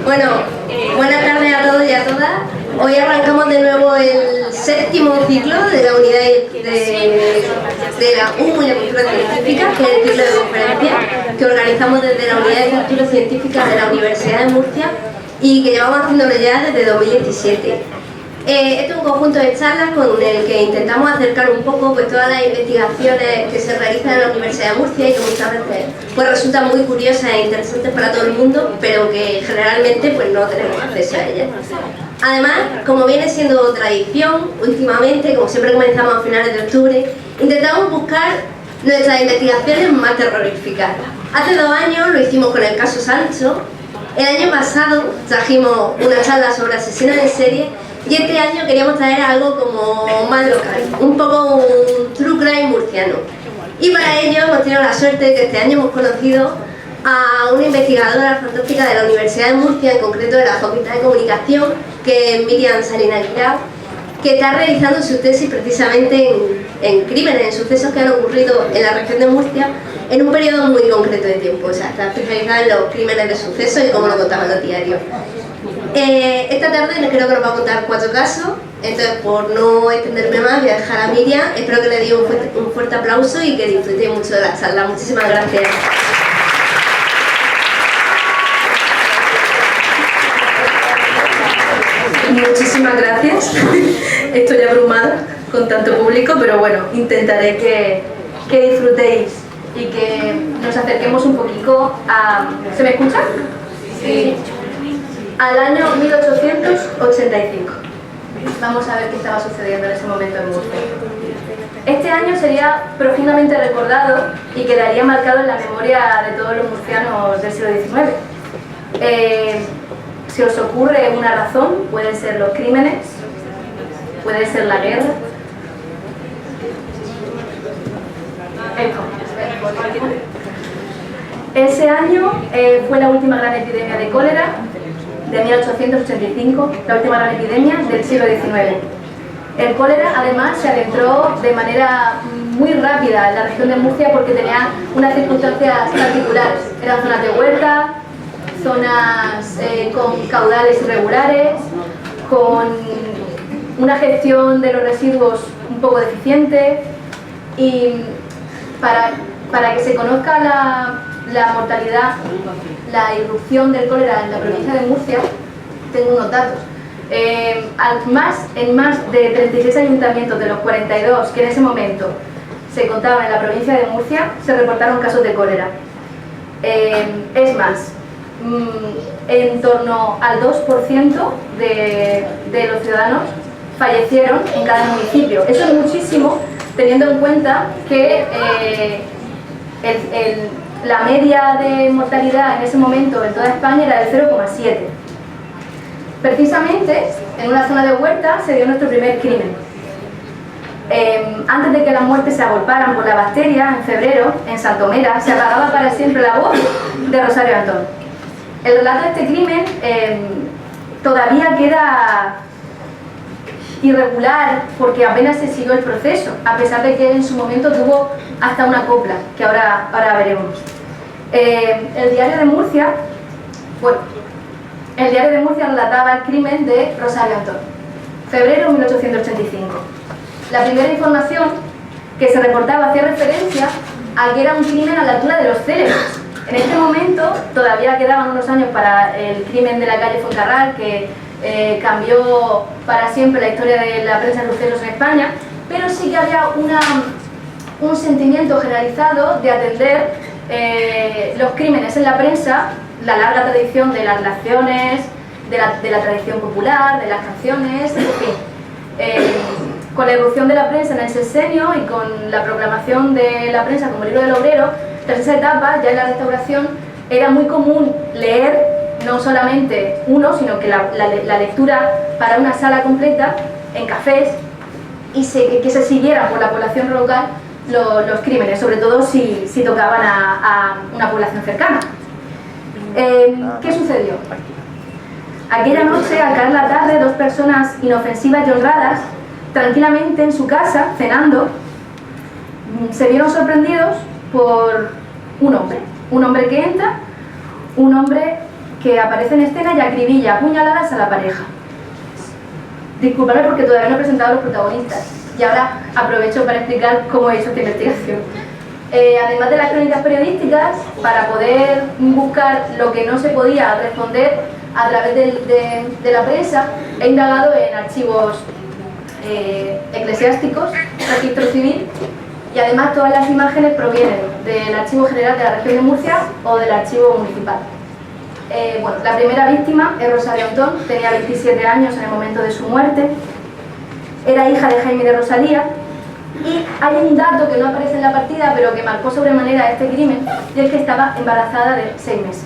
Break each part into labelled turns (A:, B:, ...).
A: Bueno, buenas tardes a todos y a todas. Hoy arrancamos de nuevo el séptimo ciclo de la unidad de la UMU y la cultura científica, que es el ciclo de conferencias que organizamos desde la unidad de cultura científica de la Universidad de Murcia y que llevamos haciéndolo ya desde 2017. Este es un conjunto de charlas con el que intentamos acercar un poco pues, todas las investigaciones que se realizan en la Universidad de Murcia y que muchas veces pues, resultan muy curiosas e interesantes para todo el mundo, pero que generalmente pues, no tenemos acceso a ellas. Además, como viene siendo tradición, últimamente, como siempre comenzamos a finales de octubre, intentamos buscar nuestras investigaciones más terroríficas. Hace 2 años lo hicimos con el caso Sancho, el año pasado trajimos una charla sobre asesinos en serie y este año queríamos traer algo como más local, un poco un true crime murciano. Y para ello hemos tenido la suerte de que este año hemos conocido a una investigadora fantástica de la Universidad de Murcia, en concreto de la Facultad de Comunicación, que es Miriam Salinas Guirao, que está realizando su tesis precisamente en crímenes, en sucesos que han ocurrido en la región de Murcia en un periodo muy concreto de tiempo. O sea, está especializada en los crímenes de sucesos y cómo lo contaban los diarios. Esta tarde creo que nos va a contar 4 casos, entonces por no extenderme más voy a dejar a Miriam. Espero que le dé un fuerte aplauso y que disfrute mucho de la charla. Muchísimas gracias.
B: Muchísimas gracias. Estoy abrumada con tanto público, pero bueno, intentaré que disfrutéis y que nos acerquemos un poquito a... ¿Se me escucha? Sí. Al año 1885. Vamos a ver qué estaba sucediendo en ese momento en Murcia. Este año sería profundamente recordado y quedaría marcado en la memoria de todos los murcianos del siglo XIX. Si os ocurre una razón, pueden ser los crímenes, puede ser la guerra, el COVID. Ese año fue la última gran epidemia de cólera de 1885, la última gran epidemia del siglo XIX. El cólera además se adentró de manera muy rápida en la región de Murcia porque tenía unas circunstancias particulares. Eran zonas de huerta, zonas con caudales irregulares, con una gestión de los residuos un poco deficiente y para que se conozca la mortalidad, la irrupción del cólera en la provincia de Murcia, tengo unos datos. En más de 36 ayuntamientos de los 42 que en ese momento se contaban en la provincia de Murcia, se reportaron casos de cólera. Es más, en torno al 2% de los ciudadanos fallecieron en cada municipio. Eso es muchísimo, teniendo en cuenta que la media de mortalidad en ese momento en toda España era del 0,7. Precisamente, en una zona de huerta se dio nuestro primer crimen. Antes de que las muertes se agolparan por la bacteria, en febrero, en Santomera, se apagaba para siempre la voz de Rosario Antón. El relato de este crimen todavía queda irregular porque apenas se siguió el proceso, a pesar de que en su momento tuvo hasta una copla, que ahora veremos. El Diario de Murcia relataba el crimen de Rosario Antón, febrero de 1885. La primera información que se reportaba hacía referencia a que era un crimen a la altura de los Célebres. En este momento todavía quedaban unos años para el crimen de la calle Fuencarral, que cambió para siempre la historia de la prensa de sucesos en España, pero sí que había un sentimiento generalizado de atender los crímenes en la prensa, la larga tradición de las relaciones, de la tradición popular, de las canciones, en fin. Con la irrupción de la prensa en el sexenio y con la proclamación de la prensa como libro del obrero, tras esa etapa, ya en la Restauración, era muy común leer no solamente uno, sino que la lectura para una sala completa en cafés y que se siguieran por la población local los crímenes, sobre todo si tocaban a una población cercana. ¿Qué sucedió? Aquella noche, al caer la tarde, 2 personas inofensivas y honradas, tranquilamente en su casa, cenando, se vieron sorprendidos por un hombre que entra, un hombre que aparece en escena y acribilla a puñaladas a la pareja. Disculpadme porque todavía no he presentado a los protagonistas y ahora aprovecho para explicar cómo he hecho esta investigación. Además de las crónicas periodísticas, para poder buscar lo que no se podía responder a través de la prensa, he indagado en archivos eclesiásticos, registro civil, y además todas las imágenes provienen del Archivo General de la Región de Murcia o del Archivo Municipal. Bueno, la primera víctima es Rosario Antón, tenía 27 años en el momento de su muerte, era hija de Jaime de Rosalía, y hay un dato que no aparece en la partida pero que marcó sobremanera este crimen, y es que estaba embarazada de 6 meses.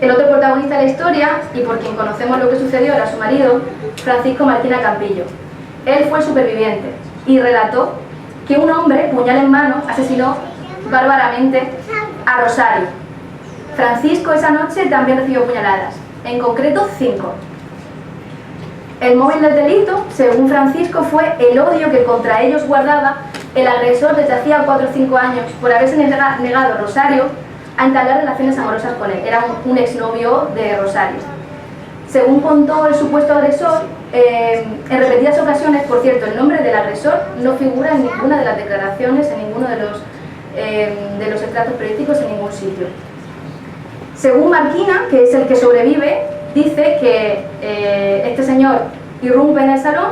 B: El otro protagonista de la historia, y por quien conocemos lo que sucedió, era su marido, Francisco Marquina Campillo. Él fue el superviviente y relató que un hombre, puñal en mano, asesinó bárbaramente a Rosario. Francisco esa noche también recibió puñaladas, en concreto 5. El móvil del delito, según Francisco, fue el odio que contra ellos guardaba el agresor desde hacía 4 o 5 años por haberse negado a Rosario a entablar relaciones amorosas con él. Era un exnovio de Rosario. Según contó el supuesto agresor, en repetidas ocasiones, por cierto, el nombre del agresor no figura en ninguna de las declaraciones, en ninguno de los extractos periodísticos, en ningún sitio. Según Marquina, que es el que sobrevive, dice que este señor irrumpe en el salón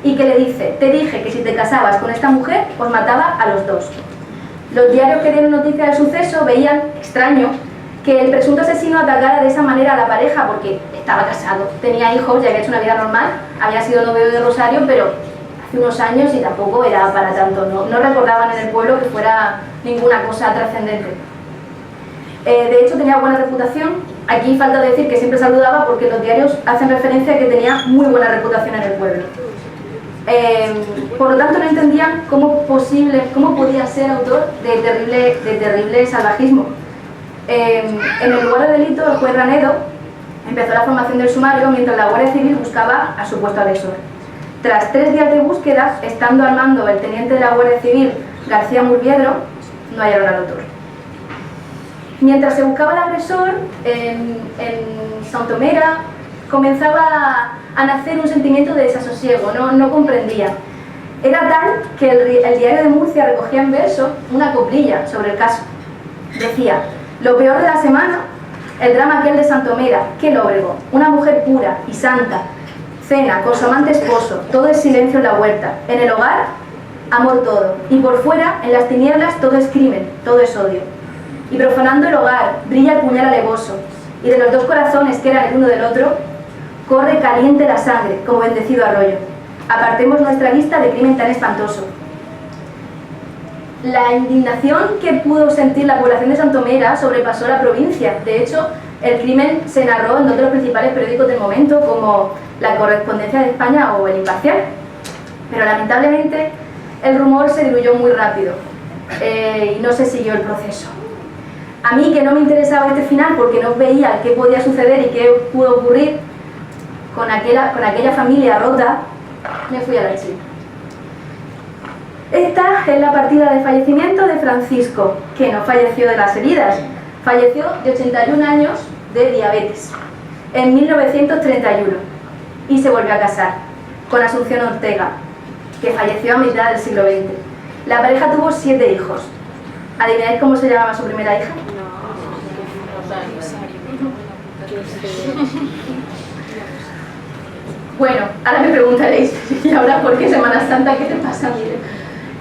B: y que le dice: te dije que si te casabas con esta mujer, os mataba a los dos. Los diarios que dieron noticia del suceso veían extraño que el presunto asesino atacara de esa manera a la pareja, porque estaba casado, tenía hijos y había hecho una vida normal, había sido novio de Rosario, pero hace unos años y tampoco era para tanto, no recordaban en el pueblo que fuera ninguna cosa trascendente. De hecho tenía buena reputación, aquí falta decir que siempre saludaba porque los diarios hacen referencia a que tenía muy buena reputación en el pueblo. Por lo tanto no entendían cómo podía ser autor de terrible salvajismo. En el lugar de delito, el juez Ranedo empezó la formación del sumario mientras la Guardia Civil buscaba al supuesto agresor. Tras 3 días de búsqueda, estando al mando el teniente de la Guardia Civil, García Murviedro, no hallaron al autor. Mientras se buscaba el agresor, en Santomera comenzaba a nacer un sentimiento de desasosiego, no comprendía. Era tal que el diario de Murcia recogía en verso una coplilla sobre el caso. Decía: lo peor de la semana, el drama aquel de Santomera, qué lóbrego, una mujer pura y santa, cena con su amante esposo, todo es silencio en la huerta, en el hogar, amor todo, y por fuera, en las tinieblas, todo es crimen, todo es odio. Y profanando el hogar, brilla el puñal alevoso, y de los dos corazones que eran el uno del otro, corre caliente la sangre, como bendecido arroyo. Apartemos nuestra vista de crimen tan espantoso. La indignación que pudo sentir la población de Santomera sobrepasó la provincia. De hecho, el crimen se narró en 2 de los principales periódicos del momento, como La Correspondencia de España o El Imparcial. Pero lamentablemente el rumor se diluyó muy rápido y no se siguió el proceso. A mí, que no me interesaba este final porque no veía qué podía suceder y qué pudo ocurrir con aquella familia rota, me fui al archivo. Esta es la partida de fallecimiento de Francisco, que no falleció de las heridas, falleció de 81 años de diabetes, en 1931, y se volvió a casar con Asunción Ortega, que falleció a mitad del siglo XX. La pareja tuvo 7 hijos. ¿Adivináis cómo se llamaba su primera hija? Bueno, ahora me preguntaréis, ¿y ahora por qué Semana Santa? ¿Qué te pasa?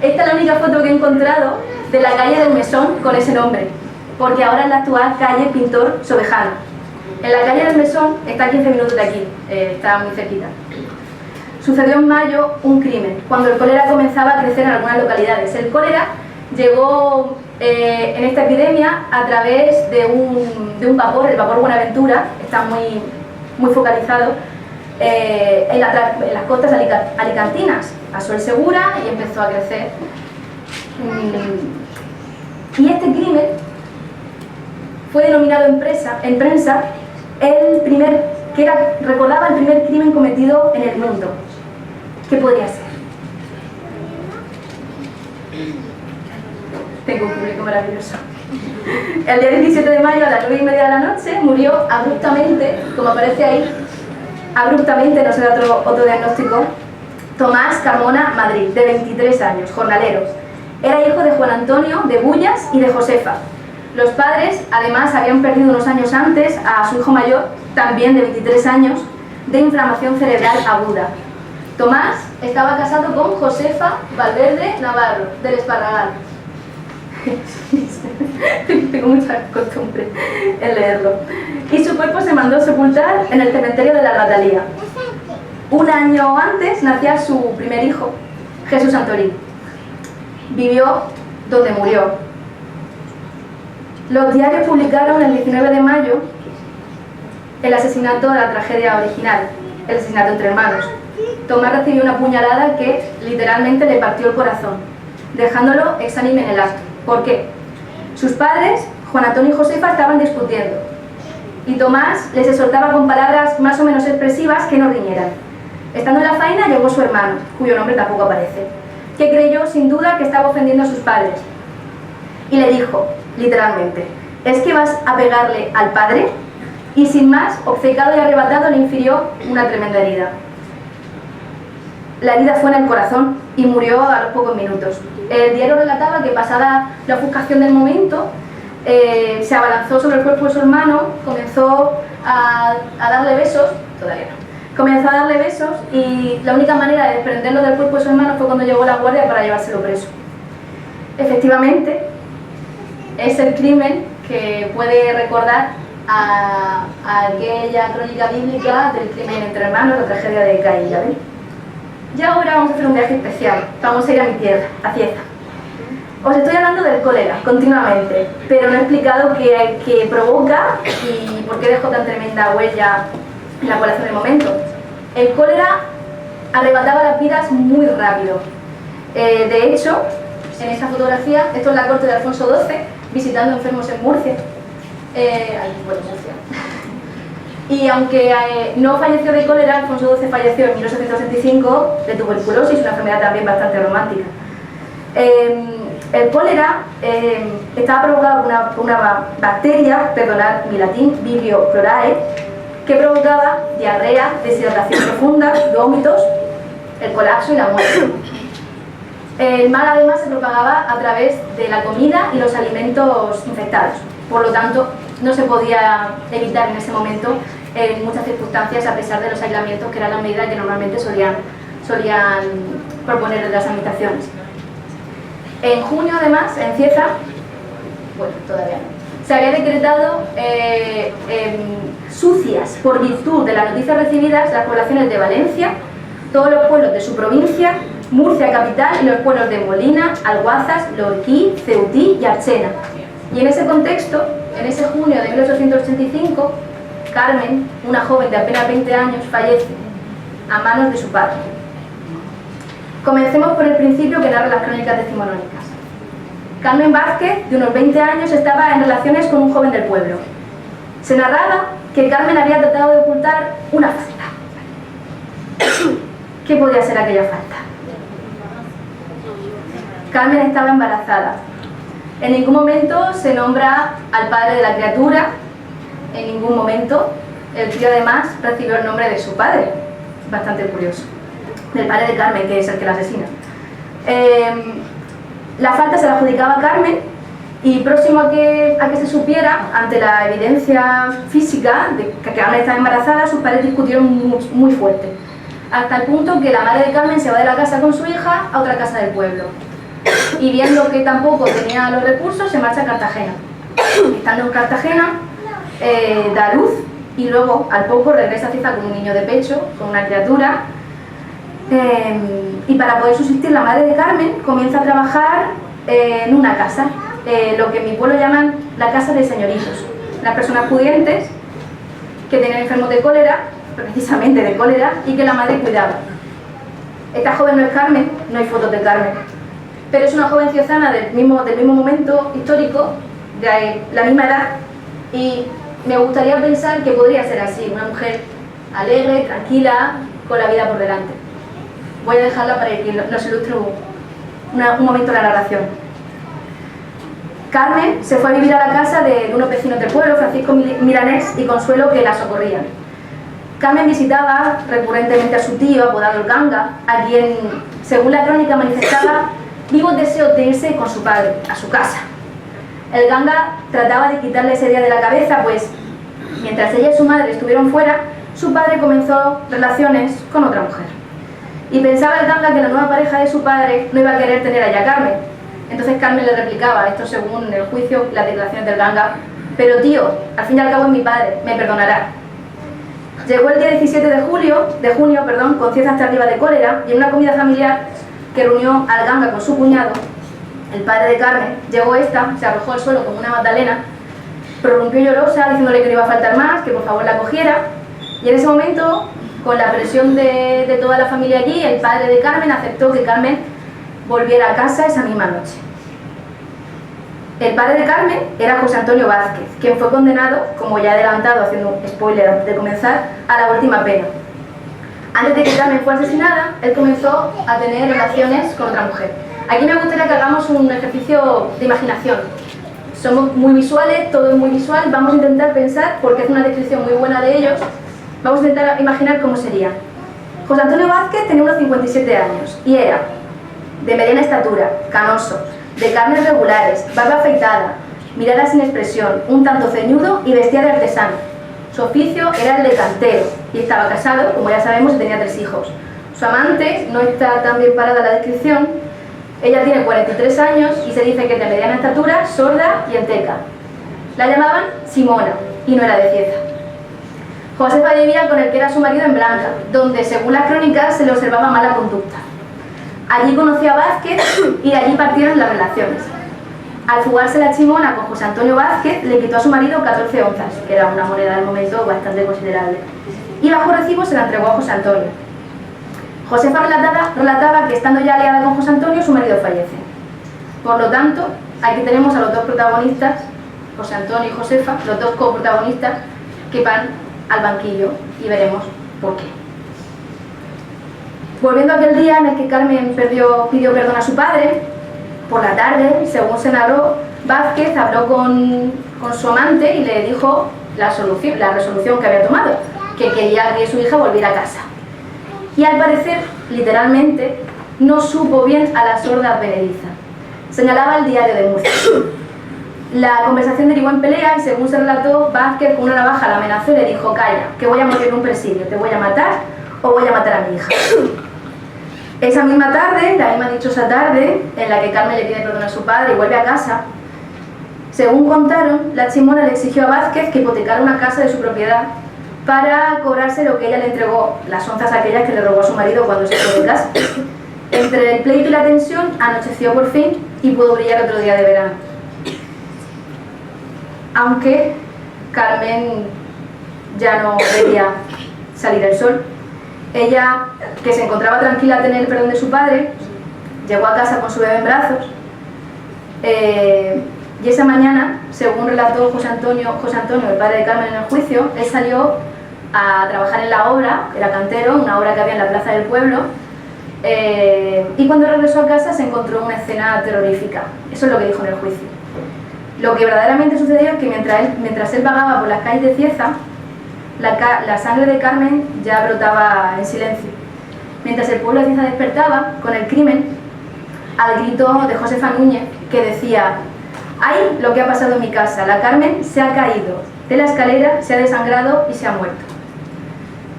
B: Esta es la única foto que he encontrado de la calle del Mesón con ese nombre, porque ahora es la actual calle Pintor Sobejano. En la calle del Mesón está a 15 minutos de aquí, está muy cerquita. Sucedió en mayo un crimen, cuando el cólera comenzaba a crecer en algunas localidades. El cólera llegó en esta epidemia a través de un vapor, el vapor Buenaventura, está muy focalizado en las costas alicantinas. Pasó el Segura y empezó a crecer. Y este crimen fue denominado en prensa recordaba el primer crimen cometido en el mundo. ¿Qué podría ser? Tengo un público maravilloso. El día 17 de mayo a las 9:30 de la noche murió abruptamente, como aparece ahí, abruptamente, no sé otro diagnóstico, Tomás Carmona Madrid, de 23 años, jornalero. Era hijo de Juan Antonio de Bullas y de Josefa. Los padres, además, habían perdido unos años antes a su hijo mayor, también de 23 años, de inflamación cerebral aguda. Tomás estaba casado con Josefa Valverde Navarro, del Esparragal. Tengo mucha costumbre en leerlo. Y su cuerpo se mandó sepultar en el cementerio de la Ratalía. Un año antes nacía su primer hijo, Jesús Santorín. Vivió donde murió. Los diarios publicaron el 19 de mayo el asesinato de la tragedia original, el asesinato entre hermanos. Tomás recibió una puñalada que literalmente le partió el corazón, dejándolo exánime en el acto. ¿Por qué? Sus padres, Juan Antonio y Josefa, estaban discutiendo y Tomás les exhortaba con palabras más o menos expresivas que no riñeran. Estando en la faena llegó su hermano, cuyo nombre tampoco aparece, que creyó sin duda que estaba ofendiendo a sus padres y le dijo, literalmente, ¿es que vas a pegarle al padre? Y sin más, obcecado y arrebatado, le infirió una tremenda herida. La herida fue en el corazón y murió a los pocos minutos. El diario relataba que pasada la ofuscación del momento, se abalanzó sobre el cuerpo de su hermano, comenzó a darle besos, todavía no, comenzó a darle besos y la única manera de desprenderlo del cuerpo de su hermano fue cuando llegó la guardia para llevárselo preso. Efectivamente, es el crimen que puede recordar a aquella crónica bíblica del crimen entre hermanos, la tragedia de Caín y Abel. Y ahora vamos a hacer un viaje especial, vamos a ir a mi tierra, a Cieza. Os estoy hablando del cólera continuamente, pero no he explicado qué provoca y por qué dejó tan tremenda huella en la población del momento. El cólera arrebataba las vidas muy rápido. De hecho, en esta fotografía, esto es la corte de Alfonso XII, visitando enfermos en Murcia. Murcia. Y aunque no falleció de cólera, Alfonso XII falleció en 1865 de tuberculosis, una enfermedad también bastante romántica. El cólera estaba provocado por una bacteria, perdonad mi latín, Vibrio chloriae, que provocaba diarrea, deshidratación profunda, vómitos, el colapso y la muerte. El mal además se propagaba a través de la comida y los alimentos infectados. Por lo tanto, no se podía evitar en ese momento en muchas circunstancias, a pesar de los aislamientos, que eran las medidas que normalmente solían proponer en las administraciones. En junio, además, en Cieza, bueno, todavía no, se había decretado sucias por virtud de las noticias recibidas las poblaciones de Valencia, todos los pueblos de su provincia, Murcia capital y los pueblos de Molina, Alguazas, Lorquí, Ceutí y Archena. Y en ese contexto, en ese junio de 1885, Carmen, una joven de apenas 20 años, fallece a manos de su padre. Comencemos por el principio que narra las crónicas decimonónicas. Carmen Vázquez, de unos 20 años, estaba en relaciones con un joven del pueblo. Se narraba que Carmen había tratado de ocultar una falta. ¿Qué podía ser aquella falta? Carmen estaba embarazada. En ningún momento se nombra al padre de la criatura, en ningún momento. El crío además recibió el nombre de su padre, bastante curioso, del padre de Carmen, que es el que la asesina. La falta se la adjudicaba a Carmen y próximo a que se supiera, ante la evidencia física de que Carmen estaba embarazada, sus padres discutieron muy fuerte, hasta el punto que la madre de Carmen se va de la casa con su hija a otra casa del pueblo. Y viendo que tampoco tenía los recursos, se marcha a Cartagena. Estando en Cartagena, da a luz y luego al poco regresa a Cieza con un niño de pecho, con una criatura. Y para poder subsistir, la madre de Carmen comienza a trabajar en una casa, lo que en mi pueblo llaman la casa de señoritos. Las personas pudientes que tenían enfermos de cólera, precisamente de cólera, y que la madre cuidaba. Esta joven no es Carmen, no hay fotos de Carmen, pero es una joven ciezana del mismo momento histórico, de la misma edad, y me gustaría pensar que podría ser así, una mujer alegre, tranquila, con la vida por delante. Voy a dejarla para que nos ilustre un momento la narración. Carmen se fue a vivir a la casa de unos vecinos del pueblo, Francisco Milanés y Consuelo, que la socorrían. Carmen visitaba recurrentemente a su tío, apodado el Ganga, a quien, según la crónica, manifestaba vivos deseos de irse con su padre, a su casa. El Ganga trataba de quitarle esa idea de la cabeza, pues mientras ella y su madre estuvieron fuera, su padre comenzó relaciones con otra mujer. Y pensaba el Ganga que la nueva pareja de su padre no iba a querer tener allá a Carmen. Entonces Carmen le replicaba, esto según el juicio, las declaraciones del Ganga: pero tío, al fin y al cabo es mi padre, me perdonará. Llegó el día 17 de junio, con Cieza hasta arriba de cólera, y en una comida familiar que reunió al Ganga con su cuñado, el padre de Carmen, llegó esta, se arrojó al suelo como una magdalena, prorrumpió llorosa diciéndole que no iba a faltar más, que por favor la cogiera, y en ese momento, con la presión de toda la familia allí, el padre de Carmen aceptó que Carmen volviera a casa esa misma noche. El padre de Carmen era José Antonio Vázquez, quien fue condenado, como ya he adelantado haciendo un spoiler antes de comenzar, a la última pena. Antes de que Carmen fuera asesinada, él comenzó a tener relaciones con otra mujer. Aquí me gustaría que hagamos un ejercicio de imaginación. Somos muy visuales, todo es muy visual, vamos a intentar pensar, porque es una descripción muy buena de ellos, vamos a intentar imaginar cómo sería. José Antonio Vázquez tenía unos 57 años y era de mediana estatura, canoso, de carnes regulares, barba afeitada, mirada sin expresión, un tanto ceñudo y vestía de artesano. Su oficio era el de cantero y estaba casado, como ya sabemos, y tenía 3 hijos. Su amante no está tan bien parada en la descripción. Ella tiene 43 años y se dice que es de mediana estatura, sorda y enteca. La llamaban Simona y no era de Cieza. Josefa vivía con el que era su marido en Blanca, donde, según las crónicas, se le observaba mala conducta. Allí conoció a Vázquez y de allí partieron las relaciones. Al fugarse la Chimona con José Antonio Vázquez, le quitó a su marido 14 onzas, que era una moneda del momento bastante considerable, y bajo recibo se la entregó a José Antonio. Josefa relataba que, estando ya aliada con José Antonio, su marido fallece. Por lo tanto, aquí tenemos a los dos protagonistas, José Antonio y Josefa, los dos coprotagonistas, que van al banquillo, y veremos por qué. Volviendo a aquel día en el que Carmen pidió perdón a su padre, por la tarde, según se narró, Vázquez habló con su amante y le dijo la resolución que había tomado, que quería que su hija volviera a casa. Y al parecer, literalmente, no supo bien a la sorda advenediza. Señalaba el diario de Murcia. La conversación derivó en pelea y, según se relató, Vázquez con una navaja la amenazó y le dijo: calla, que voy a morir en un presidio, te voy a matar o voy a matar a mi hija. Esa misma tarde, la misma dichosa tarde, en la que Carmen le pide perdón a su padre y vuelve a casa, según contaron, la Chimona le exigió a Vázquez que hipotecara una casa de su propiedad para cobrarse lo que ella le entregó, las onzas aquellas que le robó a su marido cuando se fue de casa. Entre el pleito y la tensión, anocheció por fin y pudo brillar otro día de verano. Aunque Carmen ya no veía salir el sol. Ella, que se encontraba tranquila a tener el perdón de su padre, llegó a casa con su bebé en brazos, y esa mañana, según relató José Antonio, el padre de Carmen en el juicio, él salió a trabajar en la obra, era cantero, una obra que había en la plaza del pueblo, y cuando regresó a casa se encontró una escena terrorífica. Eso es lo que dijo en el juicio. Lo que verdaderamente sucedió es que mientras él vagaba por las calles de Cieza, la sangre de Carmen ya brotaba en silencio. Mientras el pueblo de Cieza despertaba con el crimen, al grito de Josefa Núñez, que decía: ¡ay, lo que ha pasado en mi casa! La Carmen se ha caído de la escalera, se ha desangrado y se ha muerto.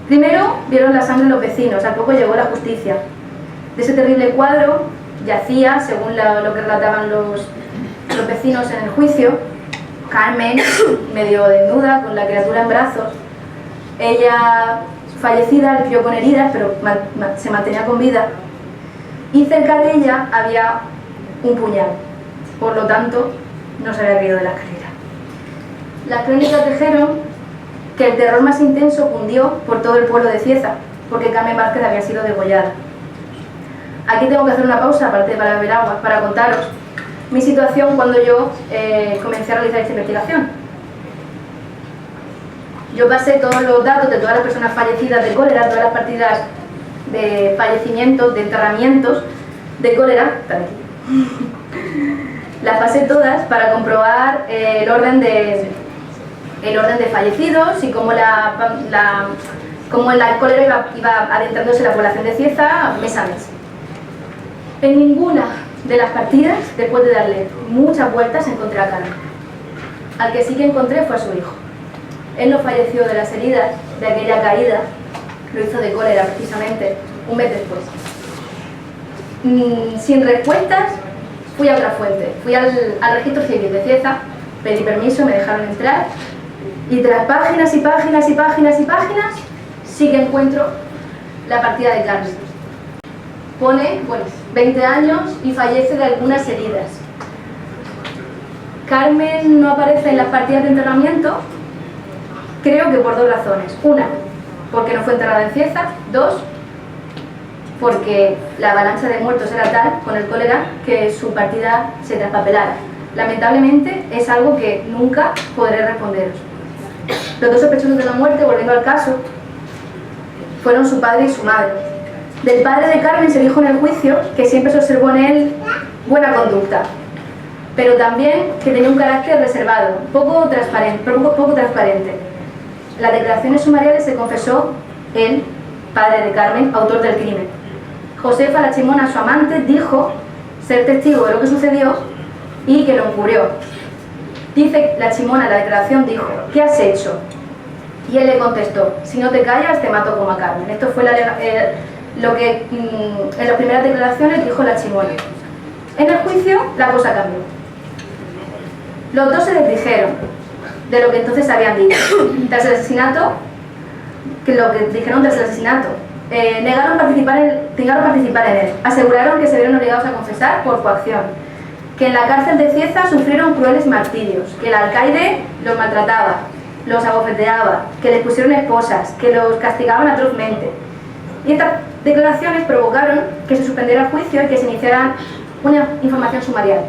B: Primero vieron la sangre los vecinos, al poco llegó la justicia. De ese terrible cuadro yacía, según lo que relataban los vecinos en el juicio, Carmen, medio desnuda, con la criatura en brazos. Ella, fallecida, le vio con heridas, pero se mantenía con vida. Y cerca de ella había un puñal. Por lo tanto, no se había caído de la escalera. Las crónicas dijeron que el terror más intenso cundió por todo el pueblo de Cieza, porque Carmen Vázquez había sido degollada. Aquí tengo que hacer una pausa, aparte para beber agua, para contaros mi situación cuando yo comencé a realizar esta investigación. Yo pasé todos los datos de todas las personas fallecidas de cólera, todas las partidas de fallecimientos, de enterramientos de cólera. las pasé todas para comprobar el orden de fallecidos y cómo cómo la cólera iba adentrándose en la población de Cieza mes a mes. En ninguna de las partidas, después de darle muchas vueltas, encontré a Carmen. Al que sí que encontré fue a su hijo. Él no falleció de las heridas de aquella caída, lo hizo de cólera precisamente un mes después. Sin respuestas, fui a otra fuente, fui al registro civil de Cieza, pedí permiso, me dejaron entrar y tras páginas y páginas y páginas y páginas sí que encuentro la partida de Carmen. Pone, bueno, 20 años y fallece de algunas heridas. Carmen no aparece en las partidas de enterramiento, creo que por dos razones. Una, porque no fue enterrada en Cieza. Dos, porque la avalancha de muertos era tal con el cólera que su partida se traspapelara. Lamentablemente es algo que nunca podré responderos. Los dos sospechosos de la muerte, volviendo al caso, fueron su padre y su madre. Del padre de Carmen se dijo en el juicio que siempre se observó en él buena conducta, pero también que tenía un carácter reservado, poco transparente. En las declaraciones sumariales se confesó el padre de Carmen, autor del crimen. Josefa, la Chimona, su amante, dijo ser testigo de lo que sucedió y que lo encubrió. Dice la Chimona en la declaración, dijo: ¿qué has hecho? Y él le contestó: si no te callas te mato como a Carmen. Esto fue lo que en las primeras declaraciones dijo la Chimona. En el juicio la cosa cambió. Los dos se desdijeron de lo que entonces habían dicho. Tras el asesinato, negaron participar en él. Aseguraron que se vieron obligados a confesar por coacción, que en la cárcel de Cieza sufrieron crueles martirios, que el alcaide los maltrataba, los abofeteaba, que les pusieron esposas, que los castigaban atrozmente. Y estas declaraciones provocaron que se suspendiera el juicio y que se iniciara una información sumarial.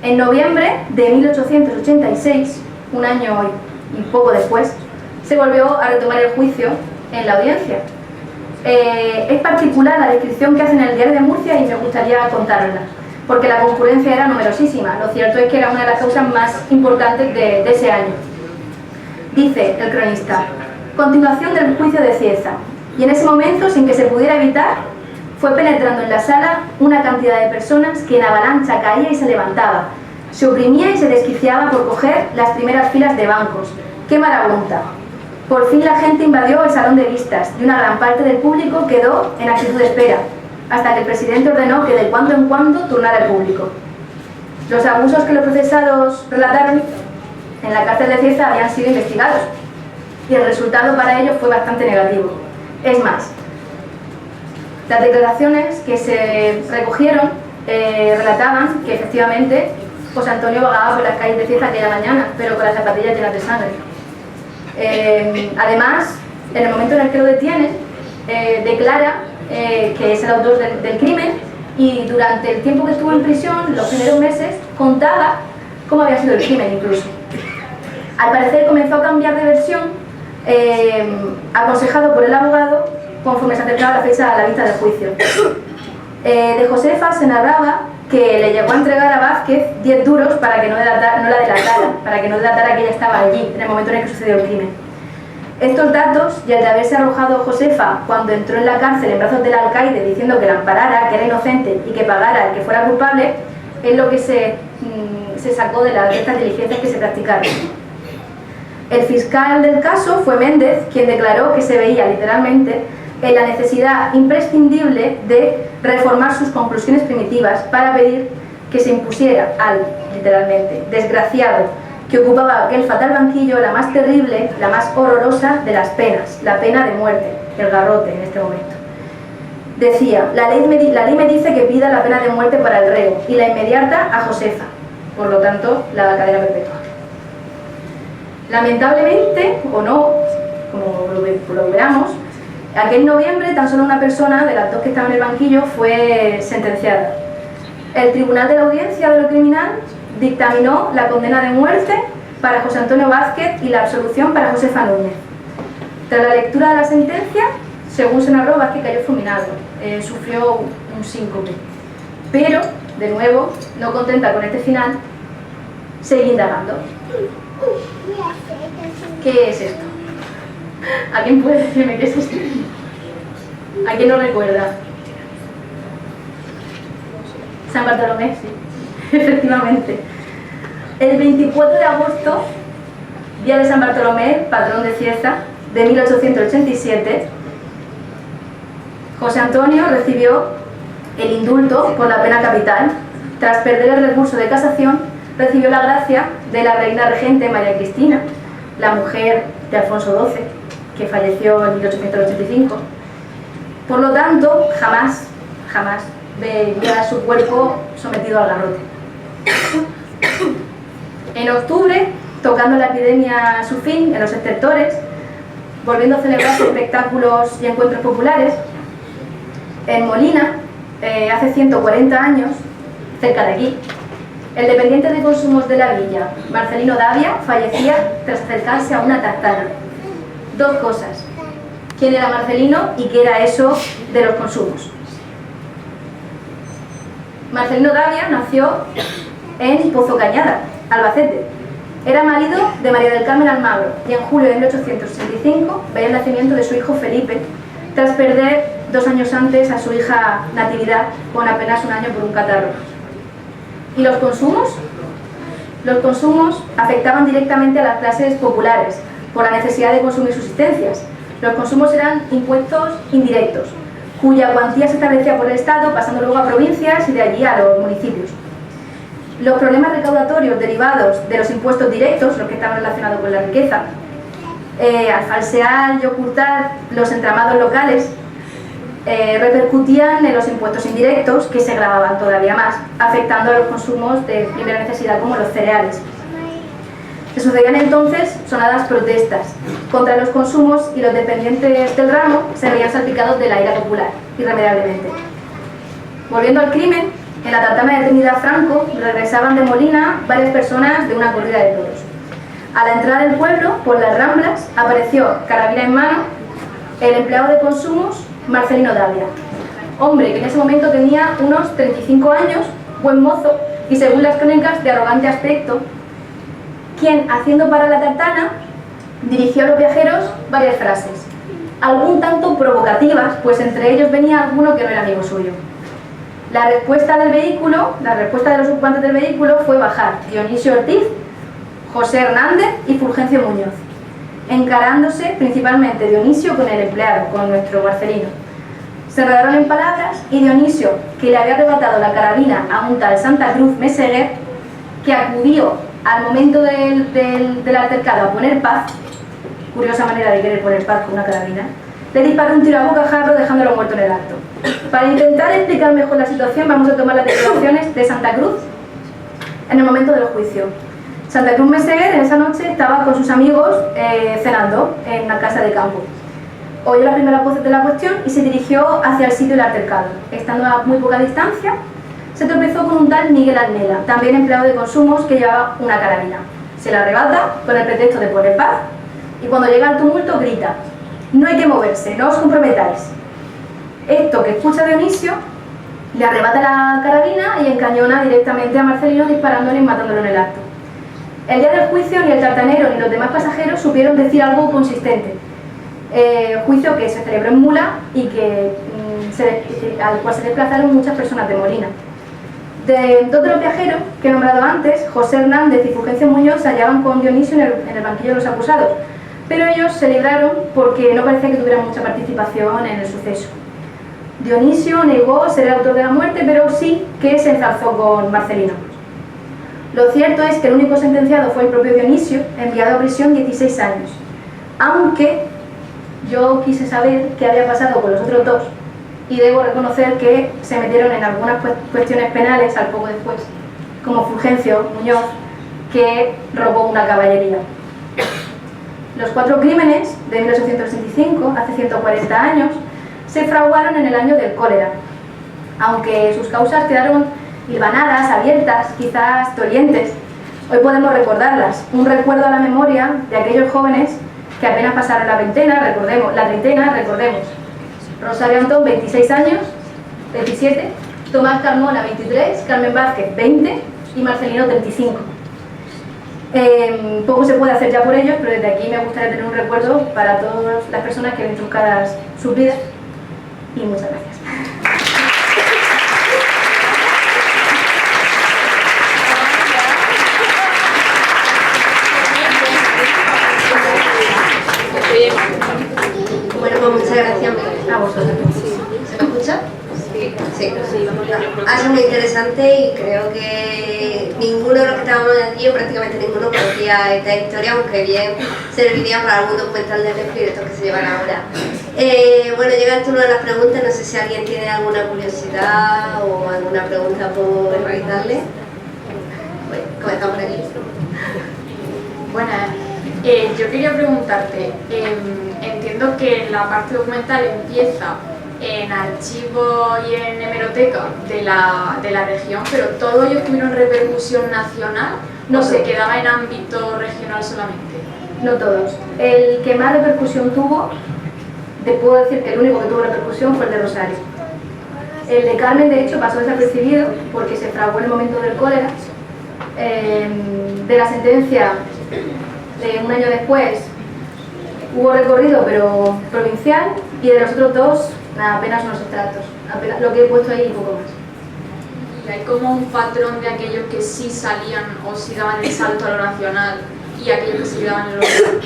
B: En noviembre de 1886, un año y poco después, se volvió a retomar el juicio en la audiencia. Es particular la descripción que hacen en el Diario de Murcia y me gustaría contarla, porque la concurrencia era numerosísima. Lo cierto es que era una de las causas más importantes de ese año. Dice el cronista: continuación del juicio de Cieza, y en ese momento, sin que se pudiera evitar, fue penetrando en la sala una cantidad de personas que en avalancha caía y se levantaba, se oprimía y se desquiciaba por coger las primeras filas de bancos. ¡Qué marabunta! Por fin la gente invadió el salón de vistas y una gran parte del público quedó en actitud de espera, hasta que el presidente ordenó que de cuando en cuando turnara el público. Los abusos que los procesados relataron en la cárcel de Cieza habían sido investigados y el resultado para ellos fue bastante negativo. Es más, las declaraciones que se recogieron relataban que efectivamente José Antonio vagaba por las calles de Cieza aquella mañana, pero con las zapatillas llenas de sangre. Además, en el momento en el que lo detienen, declara que es el autor del crimen, y durante el tiempo que estuvo en prisión, los primeros meses, contaba cómo había sido el crimen incluso. Al parecer comenzó a cambiar de versión, aconsejado por el abogado conforme se acercaba la fecha a la vista del juicio. De Josefa se narraba que le llegó a entregar a Vázquez 10 duros para que no la delatara, para que no delatara que ella estaba allí en el momento en el que sucedió el crimen. Estos datos, y el de haberse arrojado Josefa cuando entró en la cárcel en brazos del alcaide diciendo que la amparara, que era inocente y que pagara el que fuera culpable, es lo que se sacó de estas diligencias que se practicaron. El fiscal del caso fue Méndez, quien declaró que se veía literalmente en la necesidad imprescindible de reformar sus conclusiones primitivas para pedir que se impusiera al, literalmente, desgraciado que ocupaba aquel fatal banquillo la más terrible, la más horrorosa de las penas, la pena de muerte, el garrote en este momento. Decía: la ley me dice que pida la pena de muerte para el reo y la inmediata a Josefa, por lo tanto la cadena perpetua. Lamentablemente, o no, como lo veamos, aquel noviembre tan solo una persona de las dos que estaban en el banquillo fue sentenciada. El Tribunal de la Audiencia de lo Criminal dictaminó la condena de muerte para José Antonio Vázquez y la absolución para Josefa Núñez. Tras la lectura de la sentencia, según se narró, Vázquez cayó fulminado, sufrió un síncope. Pero de nuevo, no contenta con este final, sigue indagando. ¿Qué es esto? ¿Alguien puede decirme qué es esto? ¿A quién no recuerda? San Bartolomé, sí, efectivamente. El 24 de agosto, día de San Bartolomé, patrón de Cieza, de 1887, José Antonio recibió el indulto por la pena capital. Tras perder el recurso de casación, recibió la gracia de la reina regente María Cristina, la mujer de Alfonso XII, que falleció en 1885. Por lo tanto, jamás vería su cuerpo sometido al garrote. En octubre, tocando la epidemia a su fin en los estertores, volviendo a celebrarse espectáculos y encuentros populares, en Molina, hace 140 años, cerca de aquí, el dependiente de consumos de la villa, Marcelino Davia, fallecía tras acercarse a una tartana. Dos cosas: quién era Marcelino y qué era eso de los consumos. Marcelino Davia nació en Pozo Cañada, Albacete. Era marido de María del Carmen Almagro y en julio de 1865 veía el nacimiento de su hijo Felipe, tras perder 2 años antes a su hija Natividad con apenas 1 año por un catarro. ¿Y los consumos? Los consumos afectaban directamente a las clases populares por la necesidad de consumir subsistencias. Los consumos eran impuestos indirectos, cuya cuantía se establecía por el Estado, pasando luego a provincias y de allí a los municipios. Los problemas recaudatorios derivados de los impuestos directos, los que estaban relacionados con la riqueza, al falsear y ocultar los entramados locales, repercutían en los impuestos indirectos, que se gravaban todavía más, afectando a los consumos de primera necesidad como los cereales. Se sucedían entonces sonadas protestas contra los consumos y los dependientes del ramo se veían salpicados de la ira popular, irremediablemente. Volviendo al crimen, en la tartana de Trinidad Franco regresaban de Molina varias personas de una corrida de toros. A la entrada del pueblo, por las Ramblas, apareció, carabina en mano, el empleado de consumos Marcelino Davia, hombre que en ese momento tenía unos 35 años, buen mozo y, según las crónicas, de arrogante aspecto, quien, haciendo parar la tartana, dirigió a los viajeros varias frases, algún tanto provocativas, pues entre ellos venía alguno que no era amigo suyo. La respuesta de los ocupantes del vehículo fue bajar Dionisio Ortiz, José Hernández y Fulgencio Muñoz, encarándose principalmente Dionisio con el empleado, con nuestro Marcelino. Se enredaron en palabras y Dionisio, que le había arrebatado la carabina a un tal Santa Cruz Meseguer, que acudió al momento del altercado a poner paz, curiosa manera de querer poner paz con una carabina, le disparó un tiro a bocajarro dejándolo muerto en el acto. Para intentar explicar mejor la situación, vamos a tomar las declaraciones de Santa Cruz en el momento del juicio. Santa Cruz Meseguer en esa noche estaba con sus amigos cenando en una casa de campo. Oyó las primeras voces de la cuestión y se dirigió hacia el sitio del altercado. Estando a muy poca distancia, se tropezó con un tal Miguel Almela, también empleado de consumos, que llevaba una carabina. Se la arrebata con el pretexto de poner paz y cuando llega al tumulto grita: no hay que moverse, no os comprometáis. Esto que escucha Dionisio le arrebata la carabina y encañona directamente a Marcelino, disparándole y matándolo en el acto. El día del juicio ni el tartanero ni los demás pasajeros supieron decir algo consistente. Juicio que se celebró en Mula y al cual se desplazaron muchas personas de Molina. Dos de los viajeros que he nombrado antes, José Hernández y Fulgencio Muñoz, se hallaban con Dionisio en el banquillo de los acusados, pero ellos se libraron porque no parecía que tuvieran mucha participación en el suceso. Dionisio negó ser el autor de la muerte, pero sí que se enzarzó con Marcelino. Lo cierto es que el único sentenciado fue el propio Dionisio, enviado a prisión 16 años, aunque yo quise saber qué había pasado con los otros dos y debo reconocer que se metieron en algunas cuestiones penales al poco después, como Fulgencio Muñoz, que robó una caballería. Los 4 crímenes de 1865, hace 140 años, se fraguaron en el año del cólera, aunque sus causas quedaron hilvanadas, abiertas, quizás dolientes. Hoy podemos recordarlas, un recuerdo a la memoria de aquellos jóvenes que apenas pasaron la treintena, recordemos. Rosario Antón, 26 años, 27, Tomás Carmona 23, Carmen Vázquez 20 y Marcelino 35. Poco se puede hacer ya por ellos, pero desde aquí me gustaría tener un recuerdo para todas las personas que ven truncadas sus vidas. Y muchas gracias.
A: Bueno, pues muchas gracias
B: A vosotros.
A: ¿Se me escucha? Sí. Ha sido muy interesante y creo que ninguno de los que estábamos aquí, o prácticamente ninguno, conocía esta historia, aunque bien serviría para algún documental de Netflix de estos que se llevan ahora. Bueno, llega el turno de las preguntas, no sé si alguien tiene alguna curiosidad o alguna pregunta por realizarle. Bueno, comenzamos por aquí.
C: Buenas. Yo quería preguntarte, entiendo que la parte documental empieza en archivos y en hemeroteca de la región, pero ¿todos ellos tuvieron repercusión nacional o se quedaba en ámbito regional solamente?
B: No todos. El que más repercusión tuvo, te puedo decir que el único que tuvo repercusión fue el de Rosario. El de Carmen, de hecho, pasó desapercibido porque se fraguó en el momento del cólera. De la sentencia, un año después, hubo recorrido, pero provincial, y de los otros dos, nada, apenas unos extractos. Apenas, lo que he puesto ahí y poco más.
C: ¿Y hay como un patrón de aquellos que sí salían o sí daban el salto a lo nacional y aquellos que sí daban el local?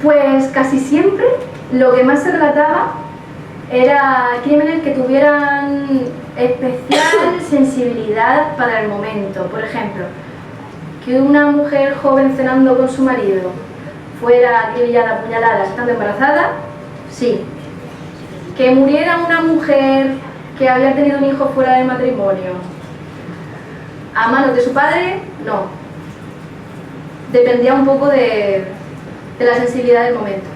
B: Pues casi siempre lo que más se relataba era crímenes que tuvieran especial sensibilidad para el momento. Por ejemplo, que una mujer joven cenando con su marido fuera acribillada a puñaladas estando embarazada, sí. Que muriera una mujer que había tenido un hijo fuera del matrimonio a manos de su padre, no. Dependía un poco de la sensibilidad del momento.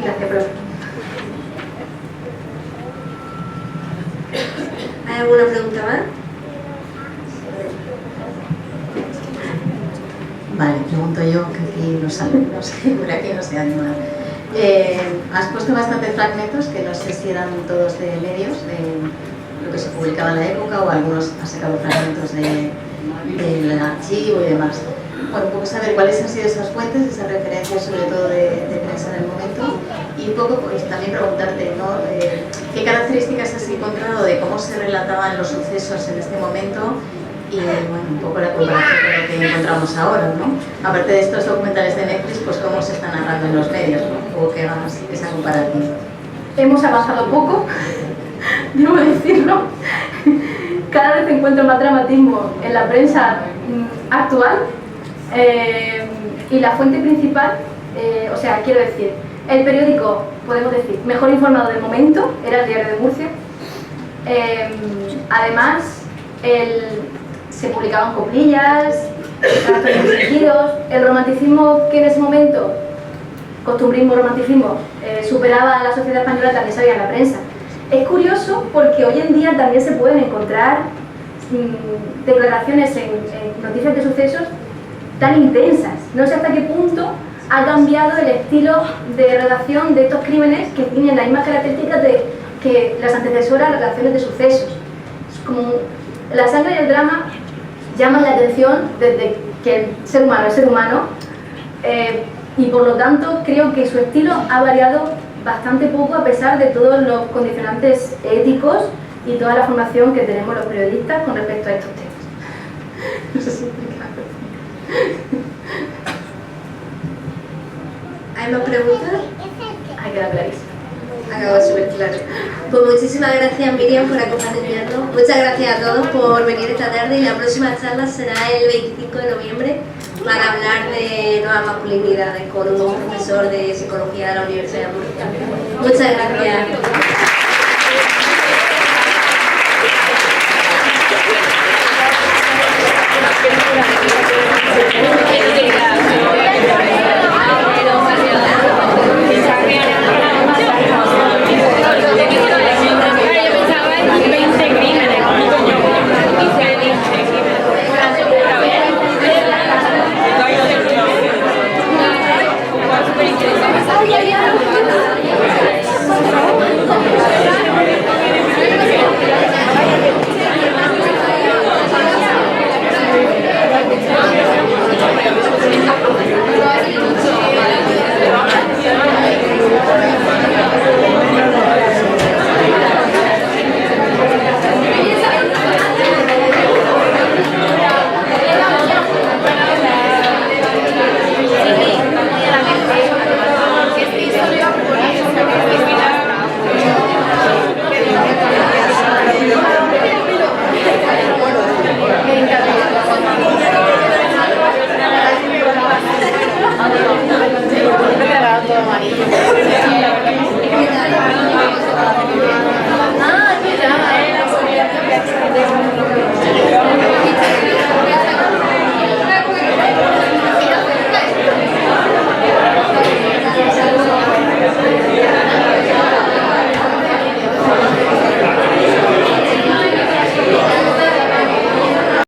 B: Gracias, profe.
A: ¿Hay alguna pregunta más?
D: Vale, pregunto yo, que aquí los alumnos, por aquí no se animan. Has puesto bastantes fragmentos, que no sé si eran todos de medios, de lo que se publicaba en la época, o algunos has sacado fragmentos del archivo y demás. Bueno, un poco saber cuáles han sido esas fuentes, esas referencias sobre todo de prensa en el momento, y un poco pues, también preguntarte, ¿no? ¿Qué características has encontrado de cómo se relataban los sucesos en este momento? Y bueno, un poco la comparación con lo que encontramos ahora, ¿no? Aparte de estos documentales de Netflix, pues cómo se están narrando en los medios, ¿no? O qué hagas esa comparativa.
B: Hemos avanzado poco, debo decirlo. Cada vez encuentro más dramatismo en la prensa actual. Y la fuente principal, o sea, quiero decir, el periódico, podemos decir, mejor informado del momento, era el Diario de Murcia. Además, se publicaban coplillas, tractos dirigidos. El romanticismo que en ese momento, costumbrismo, romanticismo, superaba a la sociedad española, también salía en la prensa. Es curioso porque hoy en día también se pueden encontrar declaraciones en noticias de sucesos tan intensas. No sé hasta qué punto ha cambiado el estilo de redacción de estos crímenes que tienen las mismas características que las antecesoras redacciones de sucesos. Es como la sangre y el drama llaman la atención desde que el ser humano es ser humano, y por lo tanto creo que su estilo ha variado bastante poco a pesar de todos los condicionantes éticos y toda la formación que tenemos los periodistas con respecto a estos temas. No sé si explicarlo.
A: ¿Hay más preguntas?
B: Ha quedado clarísimo.
A: Acabo súper claro. Pues muchísimas gracias, Miriam, por acompañarnos. Muchas gracias a todos por venir esta tarde y la próxima charla será el 25 de noviembre para hablar de nuevas masculinidades con un profesor de psicología de la Universidad de Murcia. Muchas gracias.